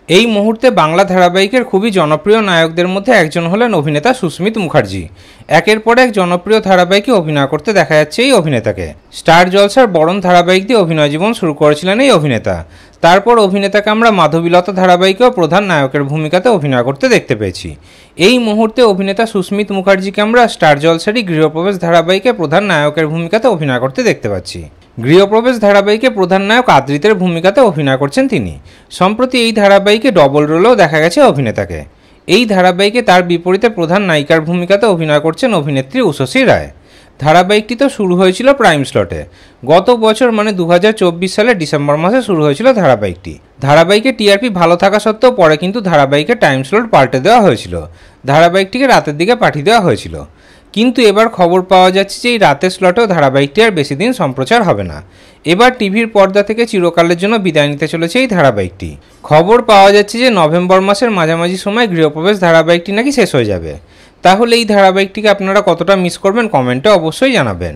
এই মুহূর্তে বাংলা ধারাবাহিকের খুবই জনপ্রিয় নায়কদের মধ্যে একজন হলেন অভিনেতা সুস্মিত মুখার্জি। একের পর এক জনপ্রিয় ধারাবাহিকে অভিনয় করতে দেখা যাচ্ছে এই অভিনেতাকে। স্টার জলসার বরণ ধারাবাহিক দিয়ে অভিনয় জীবন শুরু করেছিলেন এই অভিনেতা। তারপর অভিনেতাকে আমরা মাধবীলতা ধারাবাহিকেও প্রধান নায়কের ভূমিকাতে অভিনয় করতে দেখতে পেয়েছি। এই মুহূর্তে অভিনেতা সুস্মিত মুখার্জিকে আমরা স্টার জলসারই গৃহপ্রবেশ ধারাবাহিকে প্রধান নায়কের ভূমিকাতে অভিনয় করতে দেখতে পাচ্ছি। গৃহপ্রবেশ ধারাবাহিকে প্রধান নায়ক আদ্রিতের ভূমিকাতে অভিনয় করছেন তিনি। সম্প্রতি এই ধারাবাহিকে ডবল রোলেও দেখা গেছে অভিনেতাকে। এই ধারাবাহিকে তার বিপরীতে প্রধান নায়িকার ভূমিকাতে অভিনয় করছেন অভিনেত্রী উষসী রায়। ধারাবাহিকটি তো শুরু হয়েছিল প্রাইম স্লটে। গত বছর মানে 2024 সালের ডিসেম্বর মাসে শুরু হয়েছিল ধারাবাহিকটি। ধারাবাহিকে টিআরপি ভালো থাকা সত্ত্বেও পরে কিন্তু ধারাবাহিকের টাইম স্লট পাল্টে দেওয়া হয়েছিল। ধারাবাহিকটিকে রাতের দিকে পাঠিয়ে দেওয়া হয়েছিল। কিন্তু এবার খবর পাওয়া যাচ্ছে যে এই রাতের স্লটেও ধারাবাহিকটি আর বেশি দিন সম্প্রচার হবে না। এবার টিভির পর্দা থেকে চিরকালের জন্য বিদায় নিতে চলেছে এই ধারাবাহিকটি। খবর পাওয়া যাচ্ছে যে নভেম্বর মাসের মাঝামাঝি সময় গৃহপ্রবেশ ধারাবাহিকটি নাকি শেষ হয়ে যাবে। তাহলে এই ধারাবাহিকটিকে আপনারা কতটা মিস করবেন কমেন্টে অবশ্যই জানাবেন।